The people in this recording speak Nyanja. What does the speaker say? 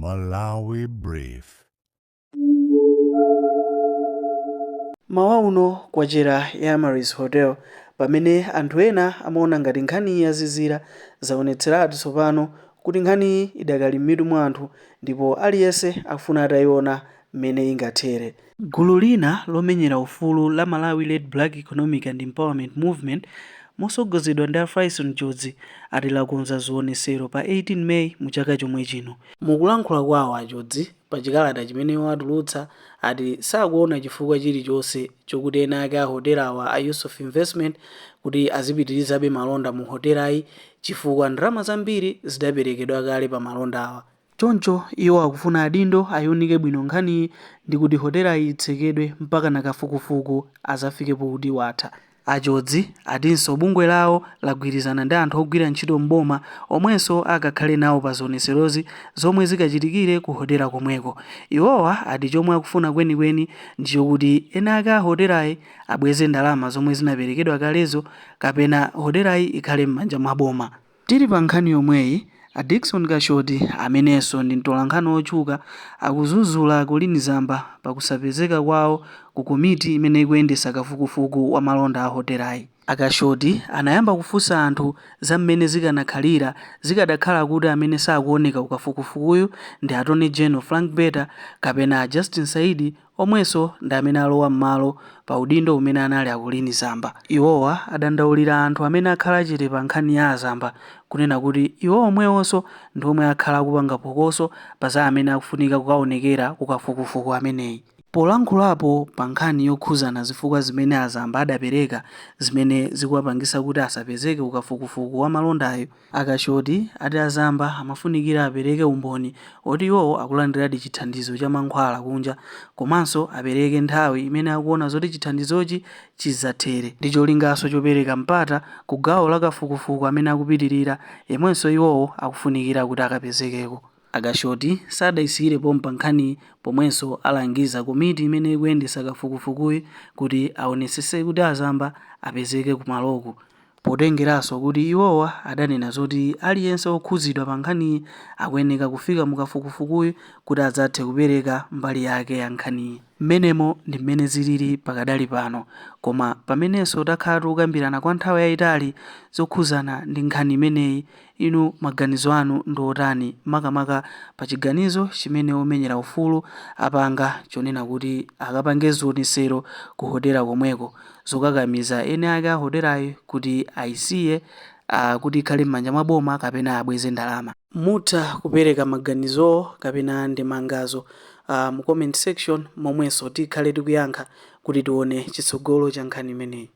Malawi Brief. Mawa uno kwachera ya Maris Hotel pamene anthu ena amaona ngati nkhani yazizira zaonetseratu tsopano kuti nkhani idakali m'mitu mwa anthu ndipo aliyense akufuna atayiona mmene ingathere. Gulu lina lomenyera ufulu la Malawi-led Black Economic and Empowerment Movement mosogozedwa ndi Faison Chodzi ati lakonza zionesero pa 18 Meyi mu chaka chomwe chino. Mukulankhula kwawo Chodzi pa chikalata chimene watulutsa ati sakuona chifukwa chilichonse chokuti ena ake a hotelawa a Use of Investment kuti azipitirizabe malonda mu hotelayi chifukwa ndalama zambiri zidaperekedwa kale pa malonda awa. Choncho iwo akufuna adindo ayunike bwino nkhaniyi ndi kuti hotelayi itsekedwe mpaka na kafukufuku azafikepo kuti watha. Chodzi atinso bungwe lawo lagwirizana ndi anthu ogwira ntchito mboma omwenso akakhale nawo pa zioneserozi zomwe zikachitikire ku hotela komweko. Iwowa ati chomwe akufuna kwenikweni ndicho kuti ena ake a hotelayi abweze ndalama zomwe zinaperekedwa kalezo kapena hotelayi ikhale m'manja mwa boma. Tili pa nkhani yomweyi, Dickson Kashoti amenenso ndi mtolankhani otchuka akuzuzula Colleen Zamba pakusapezeka kwawo ku komiti imene ikuyendesa kafukufuku wa malonda a hotelayi. Akashoti anayamba kufunsa anthu za mmene zikanakhalira zikadakhala kuti amene sakuoneka ku kafukufukuyu ndi Attorney General Frank Betta kapena Justin Saidi omwenso ndi amene alowa m'malo pa udindo umene anali a Colleen Zamba. Iwowa adandaulira anthu amene akhala chete pa nkhani ya Zamba kunena kuti iwo omwewonso ndi omwe akhala akupanga phokoso pa za amene akufunika kukaonekera ku kafukufuku ameneyi. Polankhulapo pa nkhani yokhuzana zifukwa zimene Azamba adapereka zimene zikuwapangisa kuti asapezeke ku kafukufuku wa malondayo, Akashoti ati Azamba amafunikira apereke umboni oti iwowo akulandiradi chithandizo cha mankhwala kunja komanso apereke nthawi imene akuona zoti chithandizochi chizathere ndi cholinganso chopereka mpata ku gawo la kafukufuku amene akupitirira yemwenso iwowo akufunikira kuti akapezekeko. Akashoti sadayisiyirepo pa nkhani pomwenso alangiza komiti imene ikuyendesa kafukufukuyi kuti aonesese kuti Azamba apezeke kumaloko, potengeranso kuti iwowa adanena zoti aliyense okhuzidwa pa nkhaniyi akuyeneka kufika mu kafukufukuyi kuti adzathe kupereka mbali yake ya nkhaniyi. Mmenemo ndi mmene zilili pakadali pano, koma pamenenso takhala tikukambirana kwa nthawi yayitali zokhuzana ndi nkhani imeneyi. Inu maganizo anu ndi otani makamaka pa chiganizo chimene omenyera ufulu apanga chonena kuti akapange zionesero ku hotela komweko zokakamiza ene ake a hotelayi kuti ayisiye kuti ikhale m'manja mwa boma kapena abweze ndalama. Mutha kupereka maganizo kapena ndemangazo mu comment section momwenso tikhale tikuyankha kuti tione chitsogolo cha nkhani imeneyi.